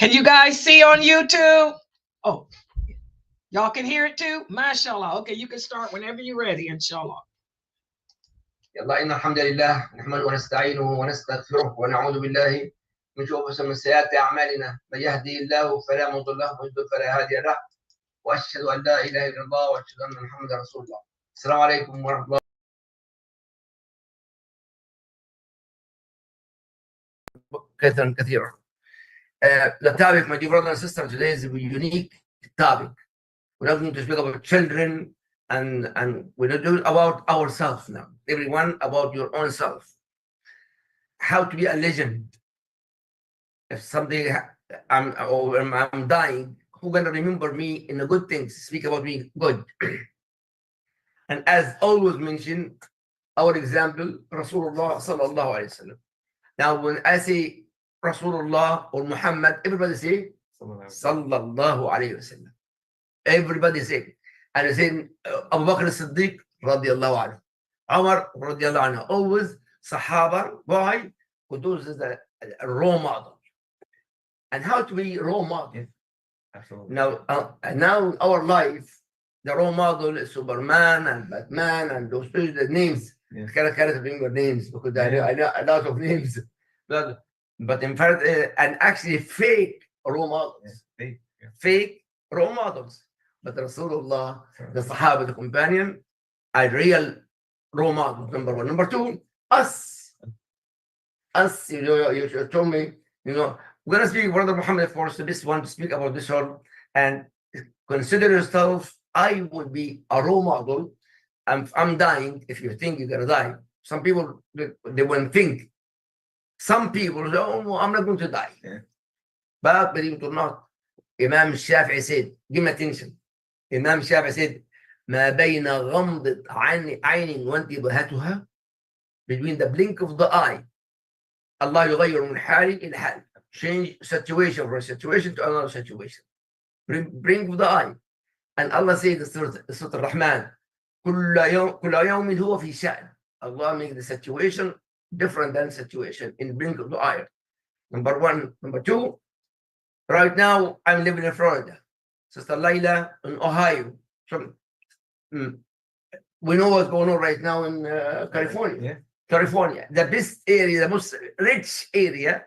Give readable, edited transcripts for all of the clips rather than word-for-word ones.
Can you guys see on YouTube? Oh, y'all can hear it too? MashaAllah. Okay, you can start whenever you're ready, inshallah. يلا إن الحمد لله نحمده ونستعينه ونستغفره ونعوذ بالله من شرور أنفسنا ومن سيئات أعمالنا من يهدي الله فلا مضل له ومن يضلل فلا هادي له وأشهد أن لا إله إلا الله وأشهد أن محمدا رسول الله. السلام عليكم ورحمة الله. كثيرا. The topic, my dear brothers and sisters, today is a unique topic. We're not going to speak about children, and we're not doing about ourselves now. Everyone about your own self. How to be a legend. If something I'm dying, who gonna remember me in the good things? Speak about me good. And as always mentioned, our example, Rasulullah sallallahu alaihi wasallam. Now, when I say Rasulullah or Muhammad, everybody say sallallahu alaihi wasallam. Everybody say. And I say Abu Bakr as-Siddiq radiyallahu anhu, Umar radiyallahu anhu. Always Sahaba. Why? Because those is a role model. And how to be role model? Yeah, absolutely. Now in our life, the role model is Superman and Batman and those the names. Yeah. I can't remember names because I know a lot of names. But in fact, and actually fake role models. Yeah. Fake role models. But Rasulullah, the Sahaba, the companion, are real role models, number one. Number two, us. Us, you told me, we're going to speak, Brother Muhammad, for this one to speak about this one. And consider yourself, I would be a role model. I'm dying. If you think you're going to die, some people, they won't think. Some people say, oh, no, I'm not going to die. Yeah. But believe it or not, Imam Shafi'i said, give me attention. Imam Shafi'i said, ما بين غمضة عين وانتباهتها, between the blink of the eye, Allah يغير من حال إلى حال, change situation from a situation to another situation. Blink of the eye. And Allah said in Surah Al-Rahman, كل يوم هو في شأن. Allah makes the situation different than situation in blink of the eye. Number one. Number two, right now I'm living in Florida. Sister Layla in Ohio. So, we know what's going on right now in California. Yeah. California, the best area, the most rich area,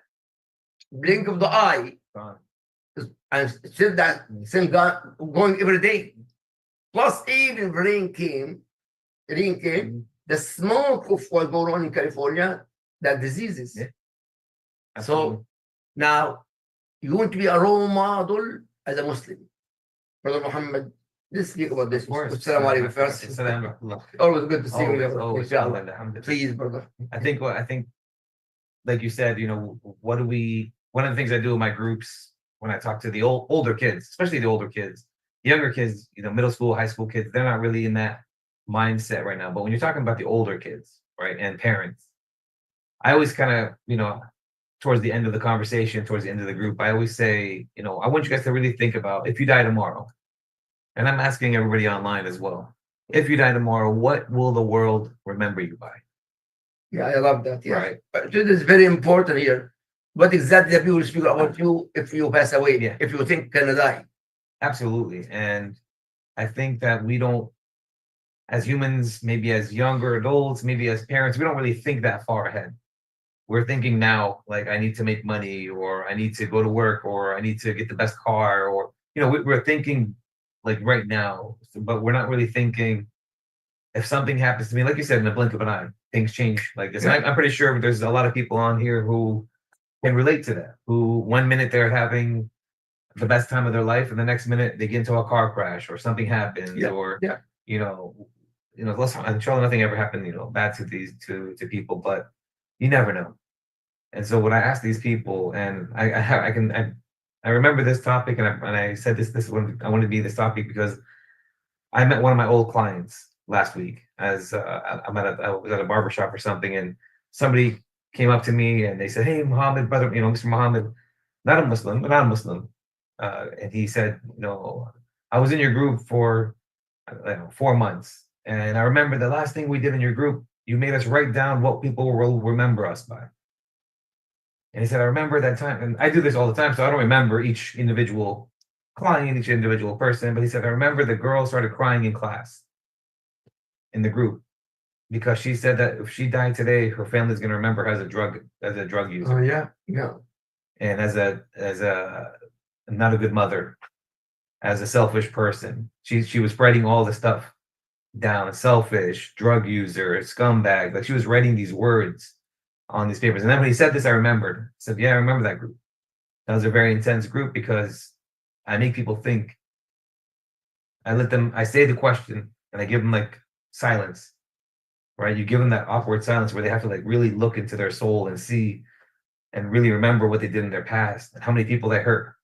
blink of the eye, and still that same going every day. Plus, even rain came, the smoke of what's going on in California, that diseases. Yeah. So now you want to be a role model as a Muslim. Brother Muhammad, let's speak about this. Of course. Assalamu alaikum first. Always good to see you. Inshallah. Please, brother. I think, like you said, one of the things I do in my groups when I talk to the older kids, especially the older kids, younger kids, middle school, high school kids, they're not really in that mindset right now. But when you're talking about the older kids, right, and parents, I always kind of, towards the end of the conversation, towards the end of the group, I always say, I want you guys to really think about if you die tomorrow. And I'm asking everybody online as well. If you die tomorrow, what will the world remember you by? Yeah, I love that. Yeah. Right. But it is very important here. What exactly the people speak about you if you pass away, Yeah. if you think you're gonna die? Absolutely. And I think that we don't, as humans, maybe as younger adults, maybe as parents, we don't really think that far ahead. We're thinking now, like, I need to make money, or I need to go to work, or I need to get the best car, or, we're thinking like right now, but we're not really thinking if something happens to me, like you said, in the blink of an eye, things change like this. Yeah. I'm pretty sure there's a lot of people on here who can relate to that, who 1 minute they're having the best time of their life, and the next minute they get into a car crash or something happens, or, I'm sure nothing ever happened, bad to people, but you never know. And so when I ask these people, and I remember this topic, and I said this one, I wanted to be this topic because I met one of my old clients last week as I was at a barbershop or something, and somebody came up to me and they said, "Hey, Muhammad, brother, Mr. Muhammad, not a Muslim, but not a Muslim." And he said, I was in your group for 4 months, and I remember the last thing we did in your group, you made us write down what people will remember us by. And he said, I remember that time, and I do this all the time, so I don't remember each individual client, each individual person, but he said, I remember the girl started crying in class, in the group, because she said that if she died today, her family's gonna remember her as a drug user. Oh yeah, yeah. And as a not a good mother, as a selfish person. She was writing all the stuff down, selfish, drug user, scumbag. Like she was writing these words on these papers. And then when he said this, I remembered. I said, yeah, I remember that group. That was a very intense group because I make people think. I say the question and I give them like silence, right? You give them that awkward silence where they have to like really look into their soul and see and really remember what they did in their past, how many people they hurt.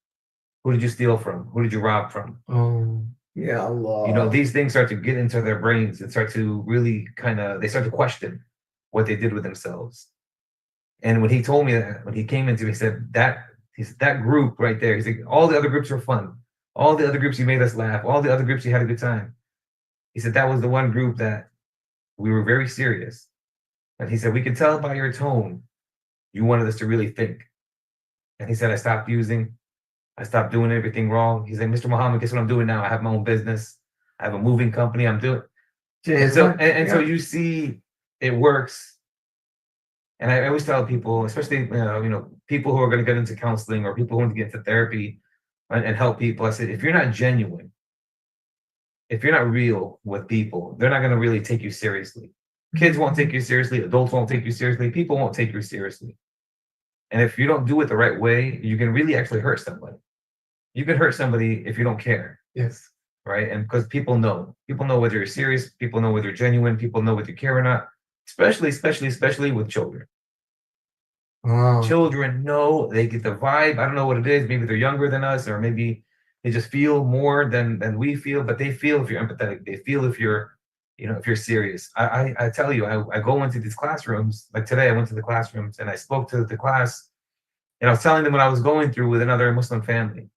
Who did you steal from? Who did you rob from? Oh, yeah, Allah. You know, these things start to get into their brains and start to really they start to question what they did with themselves. And when he told me that, when he came into me, he said that group right there, he's like, all the other groups were fun. All the other groups you made us laugh. All the other groups you had a good time. He said that was the one group that we were very serious. And he said, we could tell by your tone, you wanted us to really think. And he said, I stopped using. I stopped doing everything wrong. He's like, Mr. Muhammad, guess what I'm doing now? I have my own business. I have a moving company. I'm doing. And so you see it works. And I always tell people, especially people who are going to get into counseling or people who want to get into therapy and help people. I said, if you're not genuine, if you're not real with people, they're not going to really take you seriously. Kids won't take you seriously. Adults won't take you seriously. People won't take you seriously. And if you don't do it the right way, you can really actually hurt somebody. You can hurt somebody if you don't care. Yes. Right. And because people know whether you're serious, people know whether you're genuine, people know whether you care or not, especially with children. Oh. Children know, they get the vibe. I don't know what it is. Maybe they're younger than us, or maybe they just feel more than we feel, but they feel if you're empathetic. They feel if you're, if you're serious. I tell you, I go into these classrooms. Like today, I went to the classrooms and I spoke to the class, and I was telling them what I was going through with another Muslim family.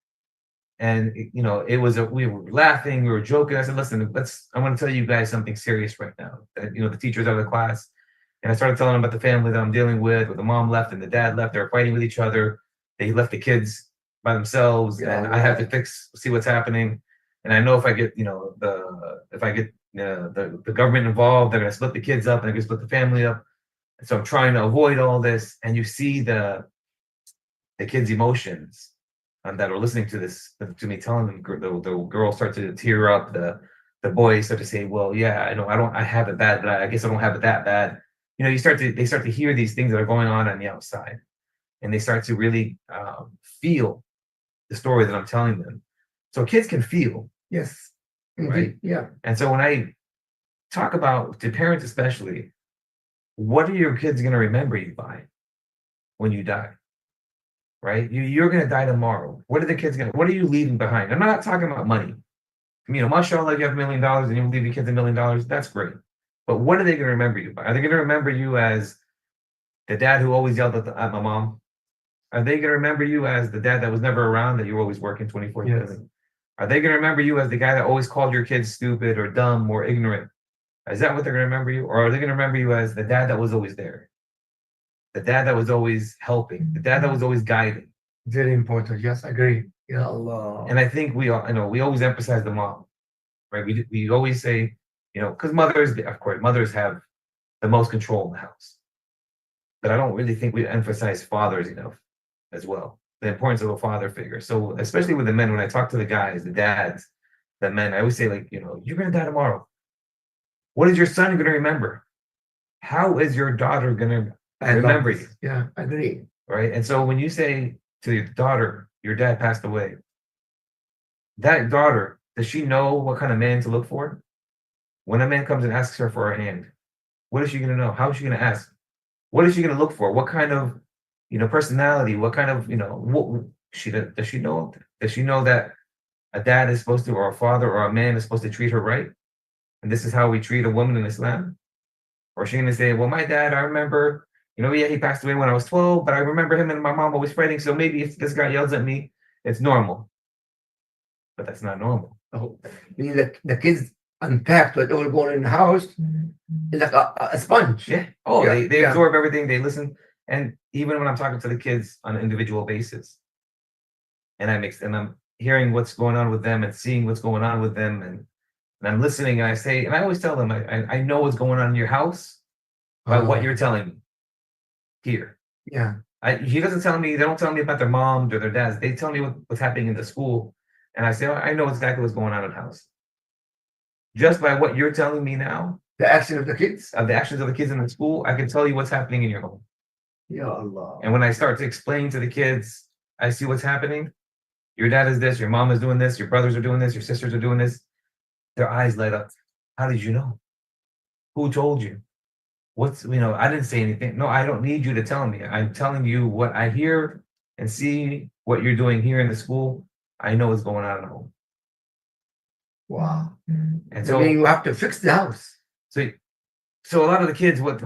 And we were laughing, we were joking. I said, listen, I want to tell you guys something serious right now. That, the teachers out of the class. And I started telling them about the family that I'm dealing with, where the mom left and the dad left. They're fighting with each other. They left the kids by themselves, and I have to see what's happening. And I know if I get, the government involved, they're going to split the kids up and they're going to split the family up. And so I'm trying to avoid all this. And you see the kids' emotions that are listening to this, to me telling them, the girls start to tear up. The boys start to say, well, yeah, I have it bad, but I guess I don't have it that bad. They start to hear these things that are going on the outside, and they start to really feel the story that I'm telling them. So kids can feel. Yes. Right. Yeah. And so when I talk about, to parents especially, what are your kids going to remember you by when you die? Right? You're going to die tomorrow. What are you leaving behind? I'm not talking about money. Mashallah, you have $1 million and you leave your kids $1 million. That's great. But what are they going to remember you by? Are they going to remember you as the dad who always yelled at my mom? Are they going to remember you as the dad that was never around, that you were always working 24/7? Yes. Are they going to remember you as the guy that always called your kids stupid or dumb or ignorant? Is that what they're going to remember you? Or are they going to remember you as the dad that was always there? The dad that was always helping, the dad that was always guiding. Very important. Yes, I agree. Ya Allah. And I think we always emphasize the mom, right? We always say, because mothers have the most control in the house. But I don't really think we emphasize fathers enough as well. The importance of a father figure. So especially with the men, when I talk to the guys, the dads, the men, I always say, like, you're going to die tomorrow. What is your son going to remember? How is your daughter going to remember you? Yeah, I agree. Right. And so when you say to your daughter, your dad passed away, that daughter, does she know what kind of man to look for? When a man comes and asks her for her hand, what is she going to know? How is she going to ask? What is she going to look for? What kind of, personality? What kind of, does she know? Does she know that a dad is supposed to, or a father or a man is supposed to treat her right? And this is how we treat a woman in Islam? Or is she going to say, well, my dad, I remember, he passed away when I was 12, but I remember him and my mom always fighting. So maybe if this guy yells at me, it's normal. But that's not normal. Oh, the kids unpacked what they were going in the house. It's like a sponge. Yeah. Oh, yeah, they absorb everything. They listen. And even when I'm talking to the kids on an individual basis, and I'm hearing what's going on with them and seeing what's going on with them, and I'm listening, and I always tell them, I know what's going on in your house by what you're telling me here. Yeah. He doesn't tell me, they don't tell me about their moms or their dads. They tell me what's happening in the school. And I say, oh, I know exactly what's going on in the house. Just by what you're telling me now, The action of the kids. the actions of the kids in the school, I can tell you what's happening in your home. Ya Allah. And when I start to explain to the kids, I see what's happening. Your dad is this, your mom is doing this, your brothers are doing this, your sisters are doing this. Their eyes light up. How did you know? Who told you? I didn't say anything. No, I don't need you to tell me. I'm telling you what I hear and see what you're doing here in the school. I know what's going on at home. Wow. And So you have to fix the house. So a lot of the kids, what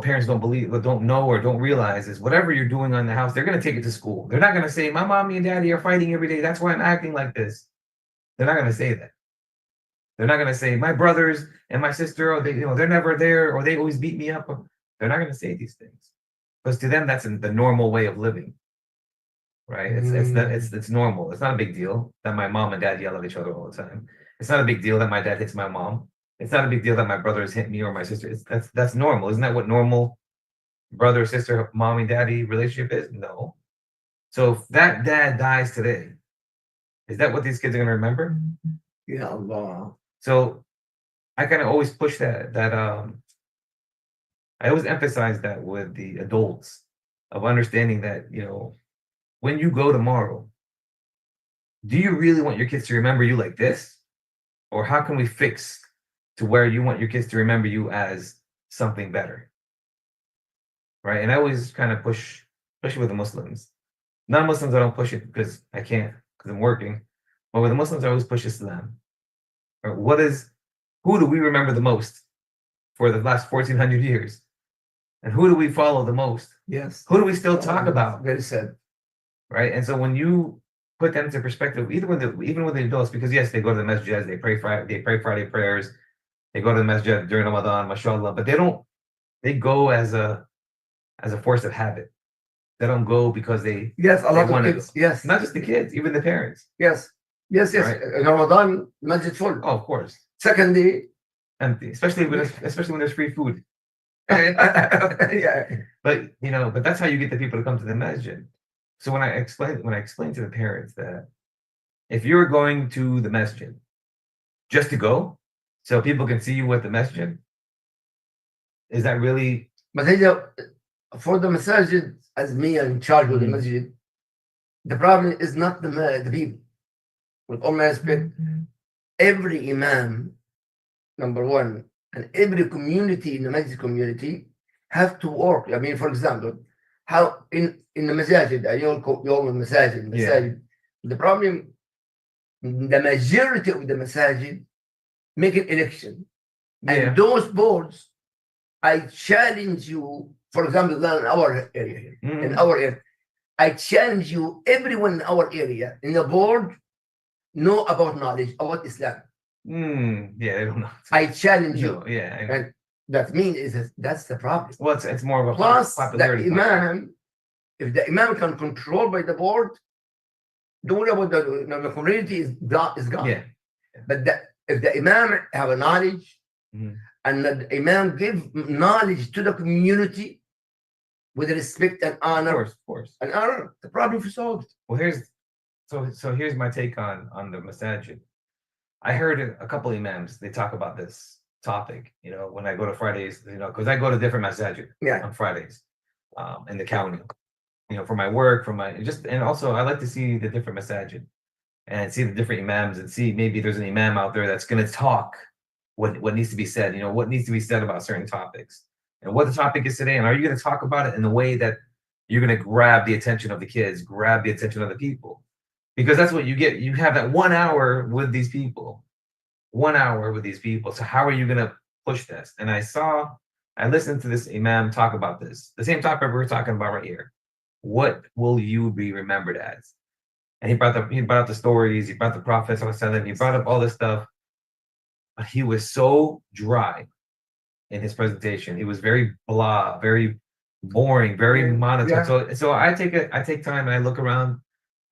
parents don't know or don't realize is whatever you're doing on the house, they're going to take it to school. They're not going to say, my mommy and daddy are fighting every day. That's why I'm acting like this. They're not going to say that. They're not going to say, my brothers and my sister, they're never there, or they always beat me up. They're not going to say these things, because to them, that's the normal way of living, right? It's normal. It's not a big deal that my mom and dad yell at each other all the time. It's not a big deal that my dad hits my mom. It's not a big deal that my brothers hit me or my sister. That's normal. Isn't that what normal brother, sister, mommy, daddy relationship is? No. So if that dad dies today, is that what these kids are going to remember? Ya Allah. So I kind of always push that I always emphasize that with the adults, of understanding that, when you go tomorrow, do you really want your kids to remember you like this? Or how can we fix to where you want your kids to remember you as something better? Right? And I always kind of push, especially with the Muslims. Non-Muslims, I don't push it because I can't, because I'm working. But with the Muslims, I always push Islam. Or who do we remember the most for the last 1400 years? And who do we follow the most? Yes. Who do we still talk about? Very sad. Right? And so when you put them into perspective, even with the adults, because yes, they go to the masjid, they pray Friday prayers, they go to the masjid during Ramadan, mashallah, but they go as a force of habit. They don't go because they Yes, a lot of kids. Go. Yes. Not just the kids, even the parents. Yes. Yes. Right? In Ramadan, masjid full. Oh, of course. Second day, Empty. Especially when there's free food. Yeah. But that's how you get the people to come to the masjid. So when I explain to the parents that if you're going to the masjid just to go, so people can see you at the masjid, is that really? But for the masajid, as me in charge of the masjid, the problem is not the people. With all my respect, every imam, number one, and every community in the masjid community have to work. I mean, for example, how in the masajid, masajid, the problem, the majority of the masajid make an election. And those boards, I challenge you, for example, in our area here, I challenge you, everyone in our area, in the board, know about knowledge about Islam. They don't know. I challenge you. No, yeah. And that means that's the problem. Well, it's more of a Plus, popularity. the imam, if the imam can control by the board, don't worry about the community is gone. Yeah. But if the imam have a knowledge, and the imam give knowledge to the community with respect and honor, Of course. and honor, the problem is solved. Well, here's my take on the masajid. I heard a couple imams, they talk about this topic, when I go to Fridays, because I go to different masajid on Fridays in the county, for my work, and also I like to see the different masajid and see the different imams and see maybe there's an imam out there that's going to talk what needs to be said, what needs to be said about certain topics and what the topic is today. And are you going to talk about it in the way that you're going to grab the attention of the kids, grab the attention of the people? Because that's what you get. You have that 1 hour with these people. 1 hour with these people. So how are you going to push this? And I listened to this imam talk about this. The same topic we're talking about right here. What will you be remembered as? And he brought up the stories. He brought the Prophet. He brought up all this stuff. But he was so dry in his presentation. He was very blah, very boring, very Yeah, monotone. yeah. So I take time and I look around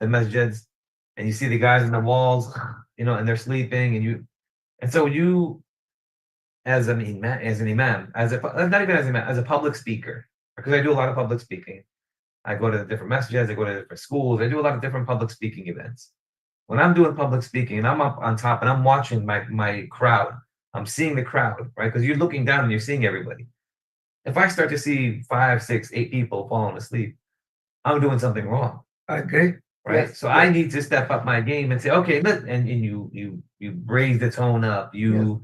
the masjids, and you see the guys on the walls, and they're sleeping, and so you as an imam, not even as an imam, as a public speaker, because I do a lot of public speaking. I go to different masjids, I go to different schools, I do a lot of different public speaking events. When I'm doing public speaking and I'm up on top and I'm watching my crowd, I'm seeing the crowd, right? Because you're looking down and you're seeing everybody. If I start to see 5, 6, 8 people falling asleep, I'm doing something wrong. I agree. Right. Yes, So yes. I need to step up my game and say, okay, look, and you raise the tone up. You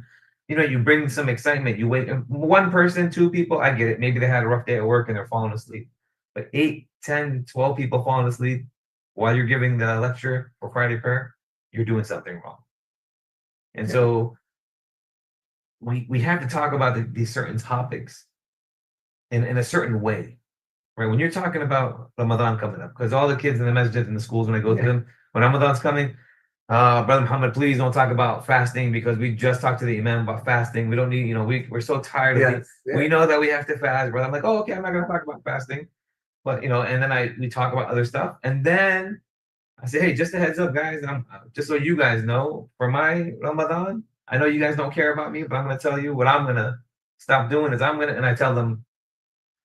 bring some excitement. You wait one person, 2 people, I get it. Maybe they had a rough day at work and they're falling asleep. But 8, 10, 12 people falling asleep while you're giving the lecture for Friday prayer, you're doing something wrong. And so we have to talk about these certain topics in a certain way. Right, when you're talking about Ramadan coming up, because all the kids in the masjid and the schools, when I go to them, when Ramadan's coming, Brother Muhammad, please don't talk about fasting because we just talked to the imam about fasting. We don't need, we're so tired of it. We know that we have to fast, brother. I'm like, oh, okay, I'm not gonna talk about fasting, but and then we talk about other stuff, and then I say, hey, just a heads up, guys, just so you guys know, for my Ramadan, I know you guys don't care about me, but I'm gonna tell you what I'm gonna stop doing is and I tell them,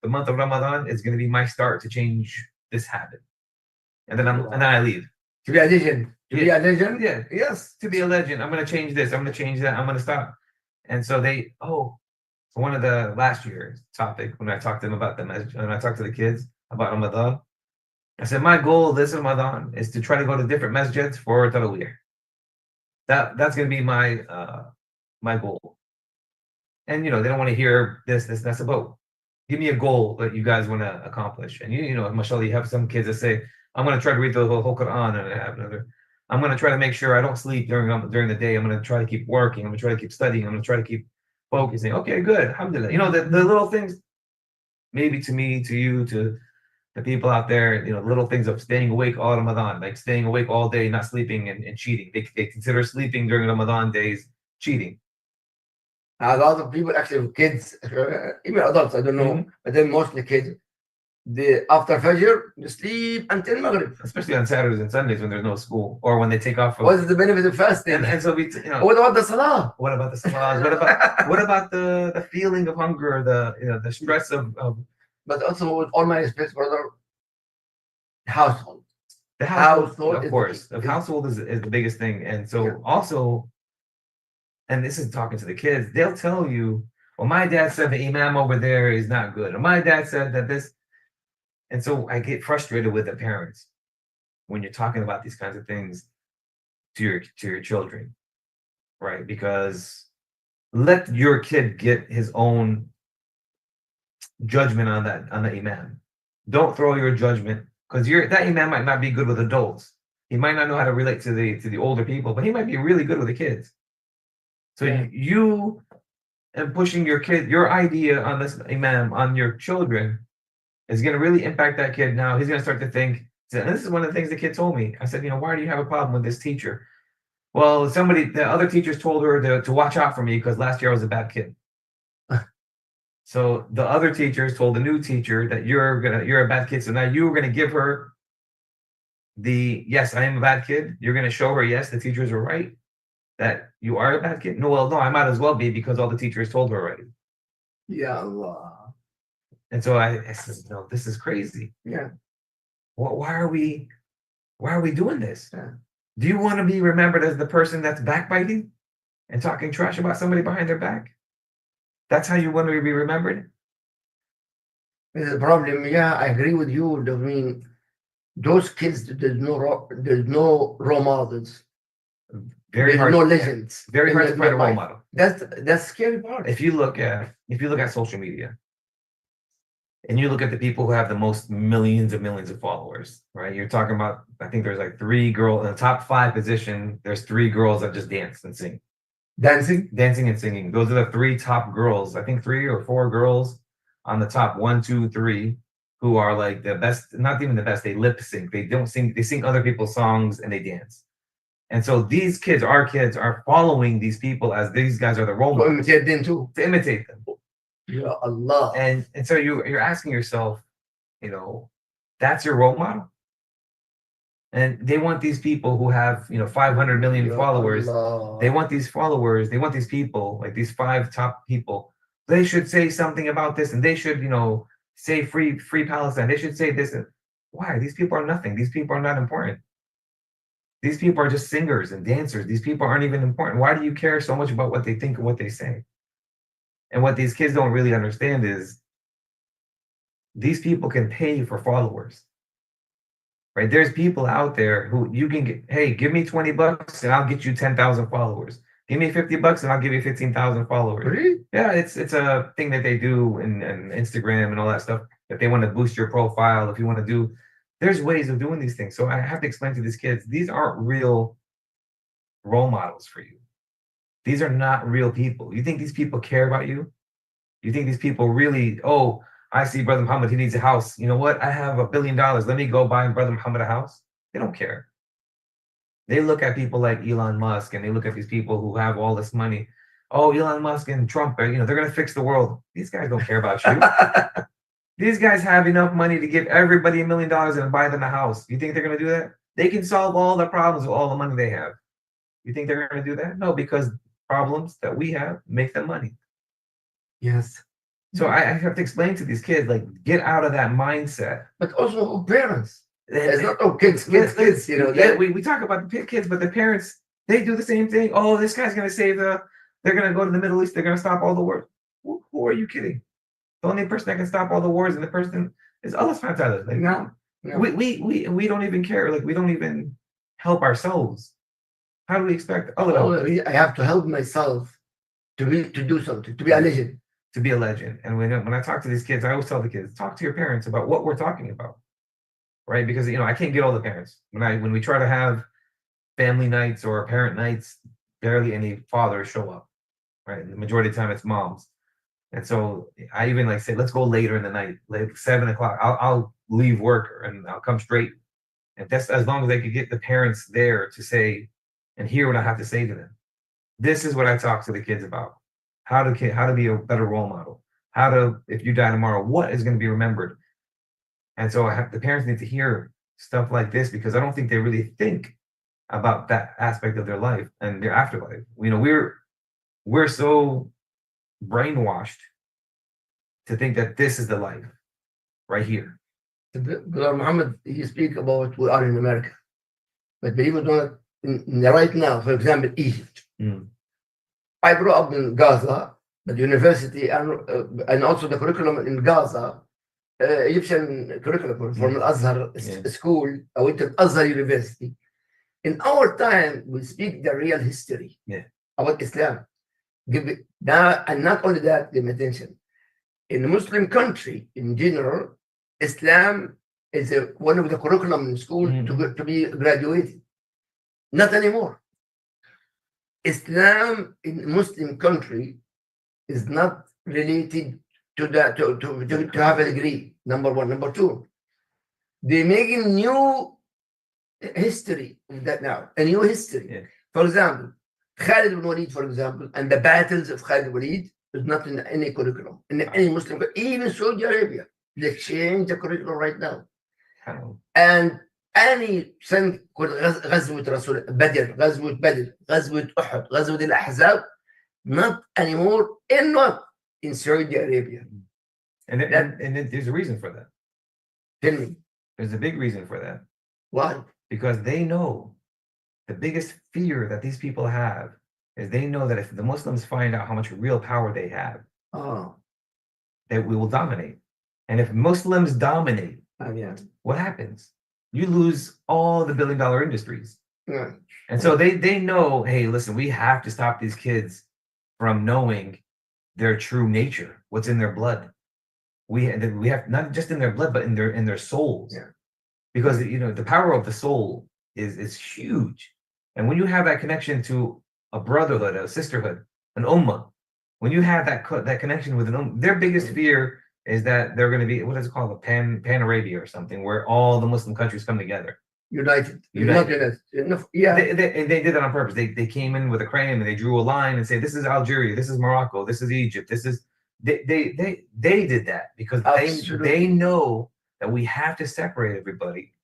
the month of Ramadan is going to be my start to change this habit, and then I leave. To be a legend. To be a legend. Yeah. Yes. To be a legend. I'm going to change this. I'm going to change that. I'm going to stop. And so one of the last year's topic when I talked to them about when I talked to the kids about Ramadan, I said my goal this Ramadan is to try to go to different masjids for Taraweeh. That's going to be my goal. And they don't want to hear this. That's about. Give me a goal that you guys want to accomplish. And mashallah, you have some kids that say, I'm going to try to read the whole Quran, and I have another. I'm going to try to make sure I don't sleep during the day. I'm going to try to keep working. I'm going to try to keep studying. I'm going to try to keep focusing. Okay, good. Alhamdulillah. The little things, maybe to me, to you, to the people out there, little things of staying awake all Ramadan, like staying awake all day, not sleeping and cheating. They consider sleeping during Ramadan days cheating. A lot of people, actually, kids, even adults, I don't know, but then mostly kids, after Fajr, they sleep until Maghrib. Especially on Saturdays and Sundays when there's no school or when they take off. What is the benefit of fasting? And so what about the Salah? What about the Salahs? what about the feeling of hunger, the stress of. But also, with all my respect, brother, household. The household, of course. The household is the biggest thing. And so also, and this is talking to the kids, they'll tell you, well, my dad said the imam over there is not good. Or my dad said that this. And so I get frustrated with the parents when you're talking about these kinds of things to your children, right? Because let your kid get his own judgment on the imam. Don't throw your judgment, because that imam might not be good with adults. He might not know how to relate to the older people, but he might be really good with the kids. So you and pushing your idea on this imam on your children is going to really impact that kid. Now he's going to start to think, and this is one of the things the kid told me. I said, why do you have a problem with this teacher? Well, the other teachers told her to watch out for me because last year I was a bad kid. So the other teachers told the new teacher that you're a bad kid. So now you were going to give her yes, I am a bad kid. You're going to show her, yes, the teachers are right, that you are a bad kid. No, I might as well be because all the teachers told her already. Ya Allah. And so I said, no, this is crazy. Yeah. Why are we doing this? Yeah. Do you want to be remembered as the person that's backbiting and talking trash about somebody behind their back? That's how you want to be remembered? This is a problem. Yeah, I agree with you. I mean, those kids, there's no role models. Very hard. No legends. Very hard to find a role model. That's scary part. If you look at social media, and you look at the people who have the most millions of followers, right? You're talking about, I think there's like 3 girls in the top 5 position. There's 3 girls that just dance and sing. Dancing and singing. Those are the 3 top girls. I think 3 or 4 girls on the top 1, 2, 3 who are like the best, not even the best. They lip sync. They don't sing. They sing other people's songs and they dance. And so these kids, our kids, are following these people as these guys are the role models. To imitate them too. To imitate them. Ya Allah. And so you're asking yourself, that's your role model. And they want these people who have 500 million Ya followers. Allah. They want these followers. They want these people, like these 5 top people. They should say something about this, and they should say free Palestine. They should say this. Why? These people are nothing. These people are not important. These people are just singers and dancers. These people aren't even important. Why do you care so much about what they think and what they say? And what these kids don't really understand is these people can pay you for followers, right? There's people out there who you can get, hey, give me $20 and I'll get you 10,000 followers. Give me $50 and I'll give you 15,000 followers. Really? Yeah, it's a thing that they do in Instagram and all that stuff. If they want to boost your profile, if you want to do, there's ways of doing these things. So I have to explain to these kids, these aren't real role models for you. These are not real people. You think these people care about you? You think these people really, oh, I see Brother Muhammad, he needs a house. You know what? I have $1 billion. Let me go buy Brother Muhammad a house. They don't care. They look at people like Elon Musk and they look at these people who have all this money. Oh, Elon Musk and Trump, they're going to fix the world. These guys don't care about you. These guys have enough money to give everybody $1 million and buy them a house. You think they're going to do that? They can solve all the problems with all the money they have. You think they're going to do that? No, because problems that we have make them money. Yes. So I have to explain to these kids, like, get out of that mindset. But also parents. It's And- not all kids. Yeah, we talk about the kids, but the parents, they do the same thing. Oh, this guy's going to save they're going to go to the Middle East. They're going to stop all the wars. Who are you kidding? The only person that can stop all the wars and the person is Allah subhanahu wa ta'ala. Like, No. we don't even care. Like, we don't even help ourselves. How do we expect Allah to help? I have to help myself to do something, to be a legend. To be a legend. And when I talk to these kids, I always tell the kids, talk to your parents about what we're talking about, right? Because I can't get all the parents. When we try to have family nights or parent nights, barely any fathers show up, right? The majority of the time it's moms. And so I even say, let's go later in the night, like 7 o'clock. I'll leave work and I'll come straight. And that's as long as they could get the parents there to say and hear what I have to say to them. This is what I talk to the kids about. How to be a better role model. How to, if you die tomorrow, what is going to be remembered? And so the parents need to hear stuff like this because I don't think they really think about that aspect of their life and their afterlife. We're so brainwashed to think that this is the life right here. Brother Muhammad, he speak about we are in America, but believe it or not, right now, for example, Egypt. I grew up in Gaza, the university, and also the curriculum in Gaza, Egyptian curriculum from Al-Azhar school. I went to Azhar University. In our time, we speak the real history about Islam. And not only that, give me attention. In a Muslim country, in general, Islam is one of the curriculum in school to be graduated. Not anymore. Islam in Muslim country is not related to that to have a degree. Number one. Number two, they making new history of that now, a new history. Yeah. For example, Khalid ibn Walid, for example, and the battles of Khalid ibn Walid is not in any curriculum in any Muslim, even Saudi Arabia. They change the curriculum right now. And any سنة غزوة رسول بدر غزوة أحد غزوة الأحزاب not anymore in Saudi Arabia. And there's a reason for that. Tell me. There's a big reason for that. Why? Because they know the biggest fear that these people have is they know that if the Muslims find out how much real power they have, that we will dominate. And if Muslims dominate, what happens? You lose all the billion-dollar industries. And so they know, hey, listen, we have to stop these kids from knowing their true nature, what's in their blood. We have not just in their blood, but in their souls. Because the power of the soul is huge. And when you have that connection to a brotherhood, a sisterhood, an ummah, when you have that connection with an ummah, their biggest fear is that they're going to be, what is it called, a Pan-Arabia or something, where all the Muslim countries come together. United. Yeah. They did that on purpose. They came in with a crane and they drew a line and say, this is Algeria, this is Morocco, this is Egypt, this is they did that because Absolutely. they know that we have to separate everybody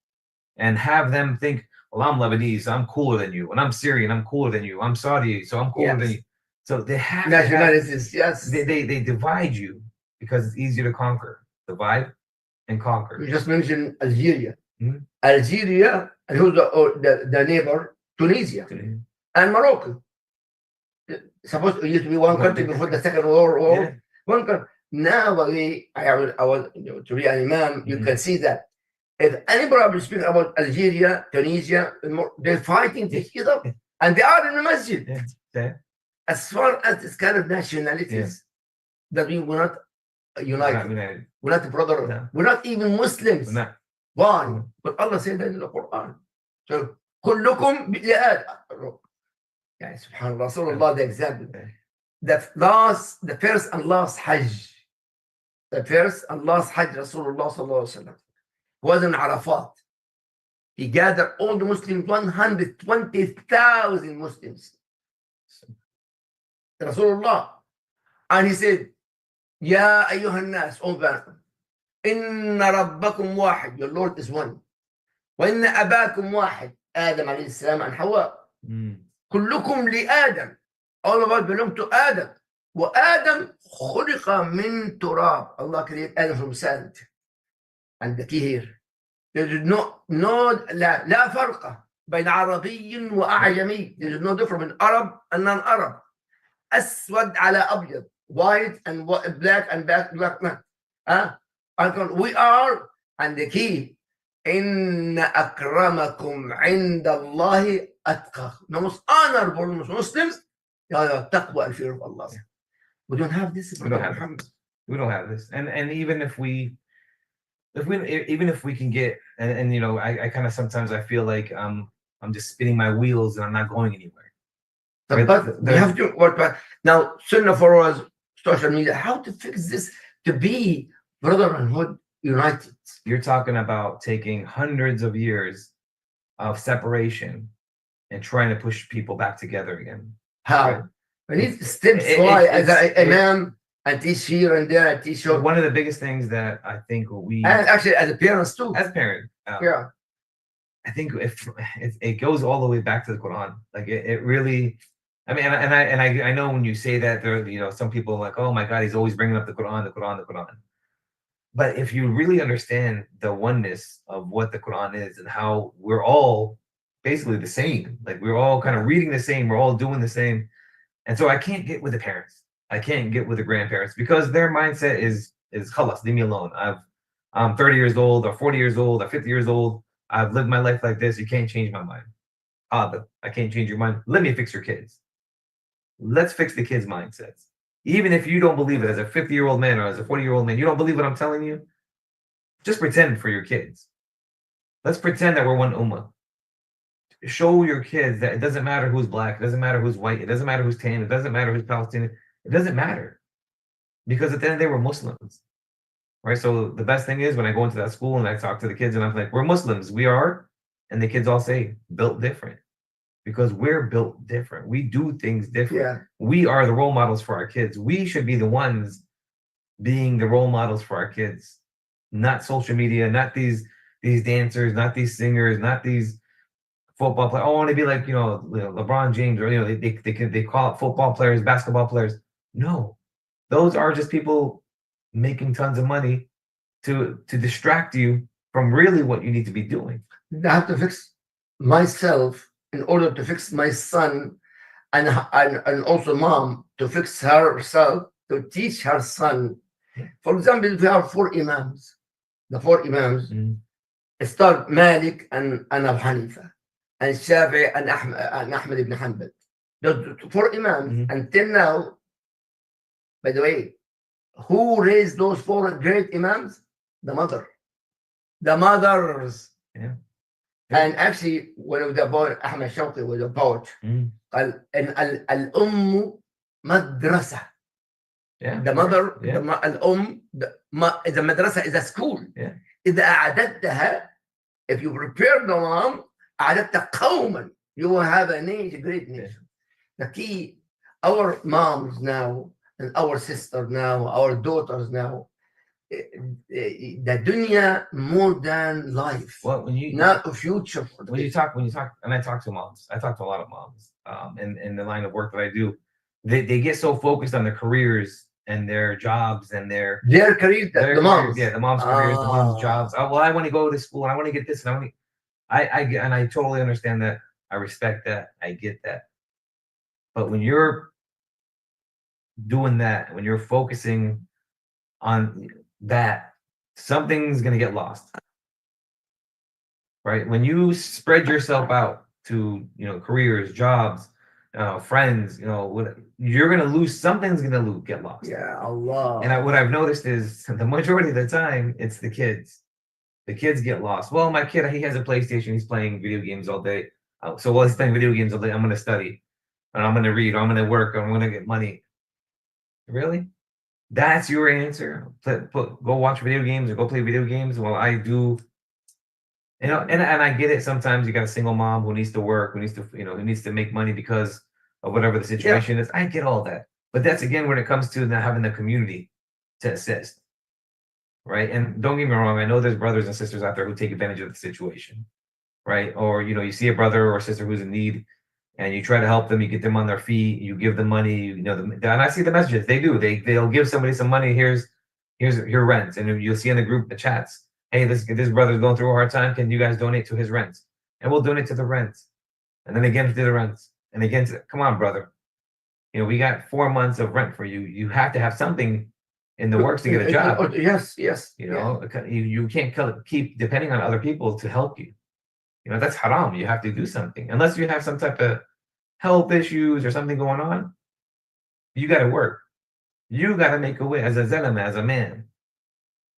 and have them think, well, I'm Lebanese, so I'm cooler than you, and I'm Syrian, I'm cooler than you, I'm Saudi, so I'm cooler than Yes. you. So they have to have, Nationalities, yes. they divide you because it's easier to conquer. Divide and conquer. You just mentioned Algeria. Mhm. Algeria, and who's the neighbor? Tunisia and Morocco. Supposed to used to be one One country big before the country. Second World War. Yeah. One country. Now, I was to be an imam. You Mhm. can see that if anybody will speak about Algeria, Tunisia, they're fighting to each other, and they are in the masjid. Yeah. Okay. As far as this kind of nationalities, that we were not united. United. We're not brother. No. We're not even Muslims. We're not. Why? Mhm. But Allah said that in the Quran. So, كلكم بلاد. يعني سبحان الله, Rasulullah, the example. The first and last Hajj. The first and last Hajj, Rasulullah sallallahu alaihi wasallam was in Arafat. He gathered all the Muslims, 120,000 Muslims. Rasulullah. And he said, Ya ayyuhan nas, O Inna rabbakum wahid, your Lord is one. Wa inna abakum wahid, Adam alayhi salam and Hawa. كلكم لآدم. All of us belong to Adam. وآدم خلق من تراب. Allah created Adam from sand. And the key here, there is لا فرق بين عربي وأعجمي. There is no difference between Arab and non-Arab. أسود على أبيض. White and black and black. We are, and the key, إن أكرمكم عند الله أتقاكم. The most honorable Muslims, taqwa and fear of Allah. We don't have this. We don't have this. We don't have this. And even if we can get, and you know, I kind of sometimes I feel like I'm just spinning my wheels and I'm not going anywhere. But we have to work back. Now, Sunnahfollowers, social media, how to fix this to be brotherhood united. You're talking about taking hundreds of years of separation and trying to push people back together again. How? Right. We need steps why as an imam and teach here and there and teach here. One of the biggest things that I think we, and actually as a parents too. as parents, Yeah. I think if it goes all the way back to the Quran, like it really. I mean, I know when you say that, there, you know, some people are like, oh my God, he's always bringing up the Quran, the Quran, the Quran. But if you really understand the oneness of what the Quran is and how we're all basically the same, like we're all kind of reading the same, we're all doing the same. And so I can't get with the parents. I can't get with the grandparents because their mindset is khalas, leave me alone. I'm 30 years old or 40 years old or 50 years old. I've lived my life like this. You can't change my mind. But I can't change your mind. Let me fix your kids. Let's fix the kids' mindsets. Even if you don't believe it as a 50-year-old man or as a 40-year-old man, you don't believe what I'm telling you, just pretend for your kids. Let's pretend that we're one ummah. Show your kids that it doesn't matter who's black, it doesn't matter who's white, it doesn't matter who's tan, it doesn't matter who's Palestinian, it doesn't matter. Because at the end of the day, we're Muslims. Right? So the best thing is when I go into that school and I talk to the kids and I'm like, we're Muslims, we are. And the kids all say, built different. Because we're built different. We do things different. Yeah. We are the role models for our kids. We should be the ones being the role models for our kids, not social media, not these dancers, not these singers, not these football players. I want to be like, you know, LeBron James, or, you know, they call it football players, basketball players. No, those are just people making tons of money to distract you from really what you need to be doing. I have to fix myself in order to fix my son, and also mom to fix herself, to teach her son. For example, we have 4 imams. The 4 imams start Malik and Abu Hanifa, and Shafi'i and Ahmad ibn Hanbal. The 4 imams until now. By the way, who raised those 4 great imams? The mothers. Yeah. And actually, one of the poet, Ahmed Shawqi, was a poet. قال إن الأم مدرسة. Yeah. The mother, yeah. the madrasa is a school. Yeah. إذا أعددتها, if you prepare the mom, أعددت قوما, you will have a great nation. The key, our moms now and our sister now, our daughters now, the dunya more than life, Well, when you not a future for the when you kids. talk, and I talk to moms, I talk to a lot of moms, in the line of work that I do, they get so focused on their careers and their jobs and their career, their the careers, moms. yeah, the mom's careers, the mom's jobs. Oh, well, I want to go to school, and I want to get this, and I totally understand that. I respect that. I get that. But when you're doing that, when you're focusing on that, something's gonna get lost. Right? When you spread yourself out to, careers, jobs, friends, what you're gonna lose, something's gonna get lost. Yeah, Allah. And what I've noticed is the majority of the time, it's the kids. The kids get lost. Well, my kid, he has a PlayStation. He's playing video games all day. So while he's playing video games all day, I'm going to study, and I'm going to read, or I'm going to work, or I'm going to get money. Really? That's your answer? Go watch video games or go play video games? Well, I do. And I get it. Sometimes you got a single mom who needs to work, who needs to make money because of whatever the situation is. I get all that. But that's, again, when it comes to not having the community to assist. Right. And don't get me wrong, I know there's brothers and sisters out there who take advantage of the situation. Right. Or, you see a brother or a sister who's in need and you try to help them, you get them on their feet, you give them money, and I see the messages. They do. They'll give somebody some money. Here's your rent. And you'll see in the group, the chats, hey, this brother's going through a hard time. Can you guys donate to his rent? And we'll donate to the rent. And then again to the rent. And again, come on, brother. We got 4 months of rent for you. You have to have something in the works to get a job. Yes. You can't keep depending on other people to help you. That's haram. You have to do something. Unless you have some type of health issues or something going on, you got to work. You got to make a way as a zalama, as a man.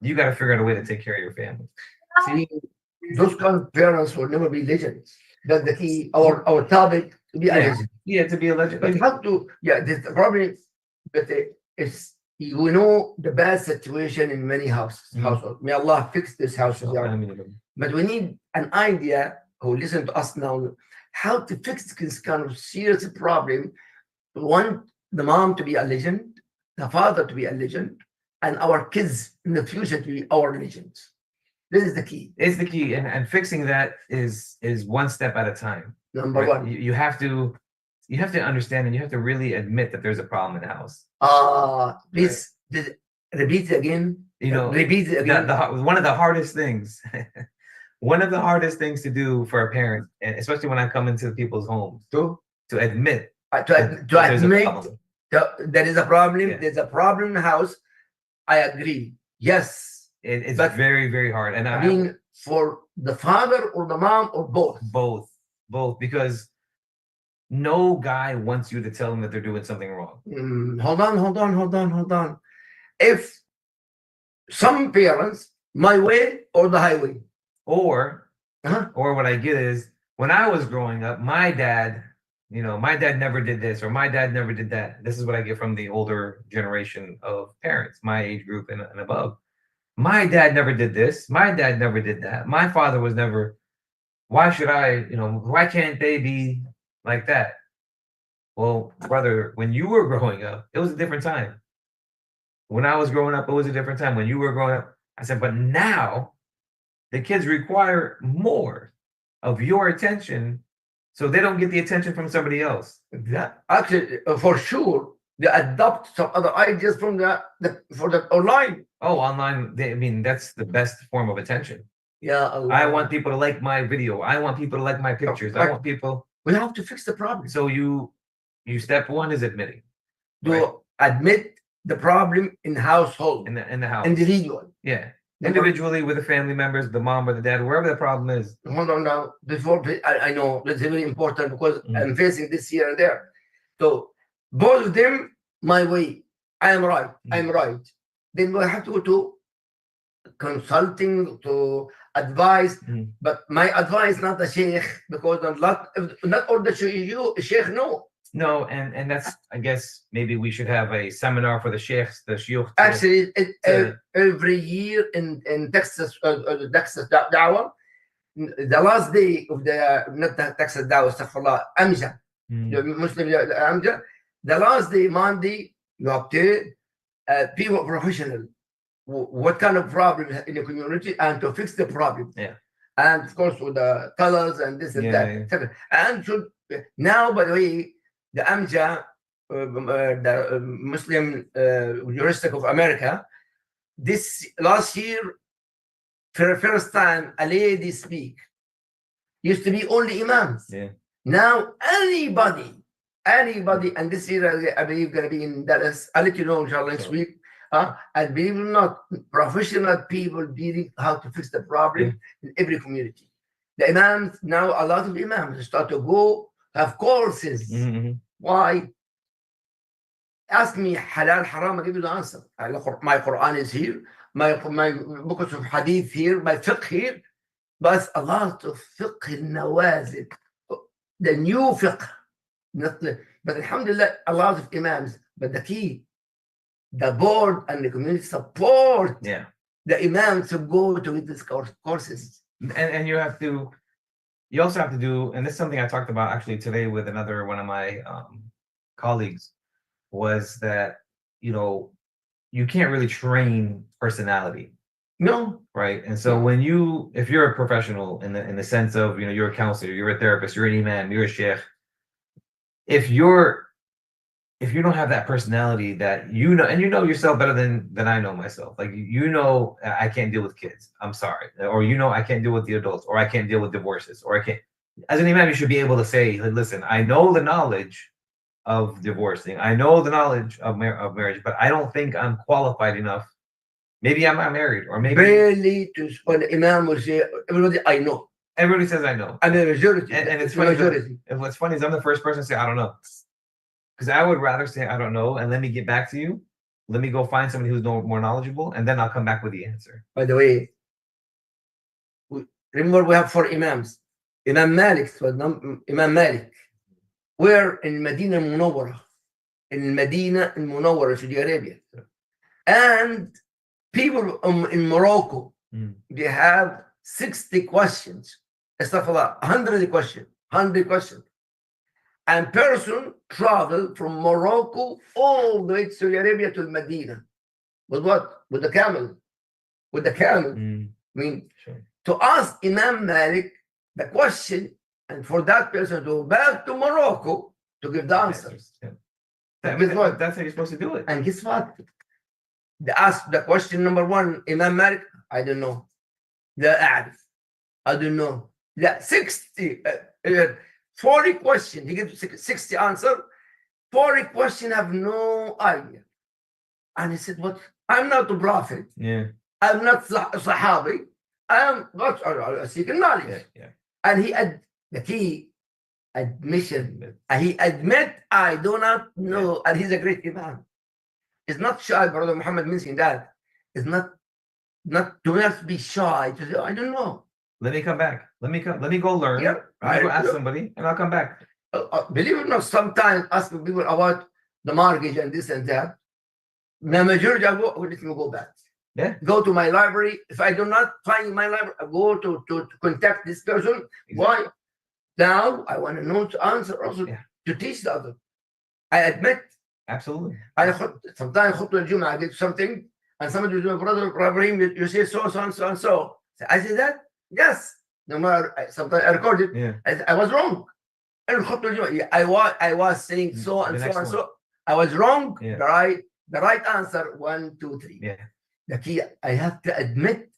You got to figure out a way to take care of your family. See, those kind of parents will never be legends. That's the key. Our topic to be a legend. Yeah, to be a legend. But how to? Yeah, the problem is we know the bad situation in many houses. Households. May Allah fix this house. But we need an idea who listen to us now how to fix this kind of serious problem. We want the mom to be a legend, the father to be a legend, and our kids in the future to be our legends. This is the key. It's the key, and fixing that is one step at a time. Number one, you have to understand, and you have to really admit that there's a problem in the house. Please repeat it again. Repeat it again. One of the hardest things. One of the hardest things to do for a parent, and especially when I come into people's homes, to admit admit there is a problem. Yeah. There's a problem in the house. I agree. Yes, it's very, very hard. And I mean, for the father or the mom or both. Both, because no guy wants you to tell them that they're doing something wrong. Hold on. If some parents, my way or the highway. Or what I get is when I was growing up, my dad never did this, or my dad never did that. This is what I get from the older generation of parents, my age group and above. My dad never did this. My dad never did that. My father was never. Why should I? Why can't they be like that? Well, brother, when you were growing up, it was a different time. When I was growing up, it was a different time. When you were growing up, I said, but now the kids require more of your attention, so they don't get the attention from somebody else. Actually, for sure, they adopt some other ideas from for the online. Oh, online. That's the best form of attention. Yeah. I want people to like my video. I want people to like my pictures. I want people. We have to fix the problem. So you step one is admitting. Admit the problem in household. In the house. Individual. Yeah. Individually with the family members, the mom or the dad, wherever the problem is. Hold on now. Before I know that's very important because I'm facing this here and there. So both of them, my way. I am right. I'm right. Then we have to go to consulting, to advice. But my advice not the sheikh, because not all the sheikh know. No, and that's, I guess maybe we should have a seminar for the sheikhs, the shuyukh. Actually, every year in Texas, Texas Dawah, the last day of the not Texas Dawah, astaghfirullah, Amja, the Muslim Amja, the last day, Monday, Okay, people professional. What kind of problem in the community and to fix the problem. Yeah. And of course with the colors and this and that. And should now, by the way, the AMJA, the Muslim Juristic of America, this last year, for the first time, a lady speak. Used to be only imams. Yeah. Now anybody, and this year I believe going to be in Dallas. I'll let you know inshallah next week. And believe it or not, professional people dealing how to fix the problem in every community. The imams now, a lot of imams start to go have courses. Why? Ask me halal, haram, I give you the answer. My Quran is here, my books of hadith here, my fiqh here, but a lot of fiqh al-nawazil, the new fiqh, but alhamdulillah, a lot of imams, but the key, the board and the community support the imams to go to these courses. And you also have to do, and this is something I talked about actually today with another one of my colleagues, was that, you can't really train personality. No. Right. And so if you're a professional in the sense of, you're a counselor, you're a therapist, you're an imam, you're a sheikh, if you don't have that personality that and you know yourself better than I know myself, like I can't deal with kids, I'm sorry, or I can't deal with the adults, or I can't deal with divorces, or I can't. As an imam, you should be able to say, listen, I know the knowledge of divorcing, I know the knowledge of marriage, but I don't think I'm qualified enough. Maybe I'm not married, or maybe barely to when the imam will say, everybody I know. Everybody says I know. And the majority. And it's funny. And what's funny is I'm the first person to say I don't know. Because I would rather say I don't know and let me get back to you. Let me go find somebody who's more knowledgeable, and then I'll come back with the answer. By the way, remember we have 4 imams. Imam Malik, we're in Medina al-Munawwara, Saudi Arabia. And people in Morocco, they have 60 questions. Astaghfirullah, 100 questions. And person travel from Morocco all the way to Saudi Arabia to Medina. With what? With the camel. I mean, to ask Imam Malik the question, and for that person to go back to Morocco to give the answers. Guess what? That's how you're supposed to do it. And guess what? They ask the question number 1, Imam Malik, I don't know. I don't know. 40 questions, he gives 60 answers. 40 questions have no idea. And he said, what? I'm not a prophet. Yeah. I'm not a Sahabi. I am not seeking knowledge. And the key admission. And he admit, I do not know. And he's a great imam. It's not shy, Brother Muhammad mentioned that. It's not do not be shy to say, I don't know. Let me come back. Let me go learn. Let me go ask somebody, and I'll come back. Believe it or not, sometimes asking people about the mortgage and this and that, the majority I go, let me go back. Yeah. Go to my library. If I do not find my library, I go to contact this person. Exactly. Why? Now I want to know to answer also to teach the other. I admit. Absolutely. Sometimes I did something, and somebody was my brother Ibrahim, you say so and so. I said that. Yes. No matter, sometimes I recorded. Yeah. I was wrong. I was saying so and so and so. I was wrong. Yeah. The right answer 1, 2, 3. Yeah. The key, I have to admit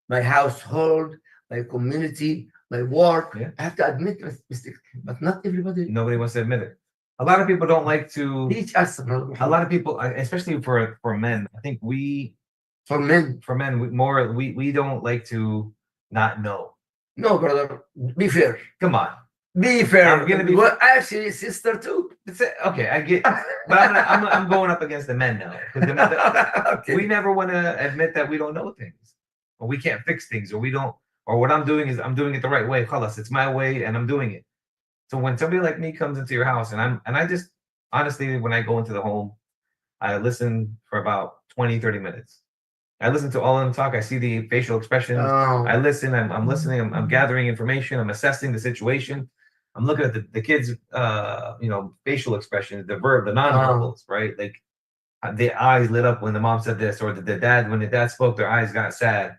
my household, my community, my work. Yeah. I have to admit my mistakes, but not everybody. Nobody wants to admit it. A lot of people don't like to teach us. A lot of people, especially for men, I think we don't like to not know. No, brother, be fair. Come on, be fair. I'm gonna be actually sister too. Okay, I get, but I'm going up against the men now because we never want to admit that we don't know things, or we can't fix things, or we don't, or what I'm doing is I'm doing it the right way. Khalas, it's my way, and I'm doing it. So when somebody like me comes into your house, and I just honestly, when I go into the home, I listen for about 20-30 minutes. I listen to all of them talk. I see the facial expressions. Oh. I listen. I'm listening. I'm gathering information. I'm assessing the situation. I'm looking at the kids' facial expressions, the non-verbals, right? Like, the eyes lit up when the mom said this, or when the dad spoke, their eyes got sad.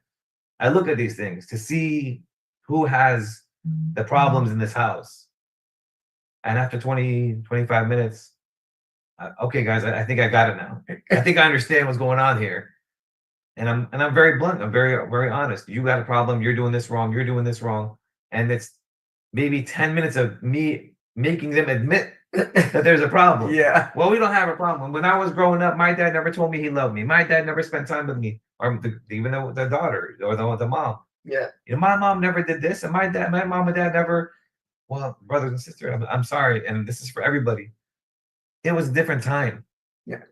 I look at these things to see who has the problems in this house. And after 20, 25 minutes, okay, guys, I think I got it now. I think I understand what's going on here. And I'm very blunt. I'm very, very honest. You got a problem. You're doing this wrong. You're doing this wrong. And it's maybe 10 minutes of me making them admit that there's a problem. Yeah. Well, we don't have a problem. When I was growing up, my dad never told me he loved me. My dad never spent time with me, or even the daughter or the mom. Yeah. You know, my mom never did this, and my mom and dad never. Well, brothers and sisters, I'm sorry, and this is for everybody. It was a different time. Yeah.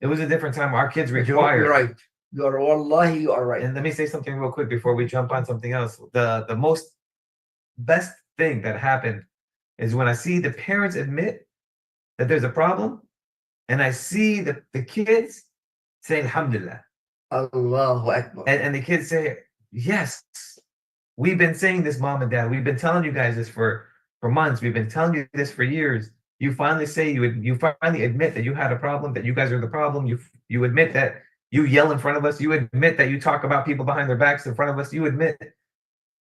It was a different time. Our kids You're required. right. Wallahi, you are right. And let me say something real quick before we jump on something else. The most best thing that happened is when I see the parents admit that there's a problem, and I see the kids say Alhamdulillah. Allahu Akbar. And the kids say, yes, we've been saying this, mom and dad. We've been telling you guys this for months. We've been telling you this for years. You finally say you finally admit that you had a problem, that you guys are the problem. You admit that you yell in front of us. You admit that you talk about people behind their backs in front of us. You admit.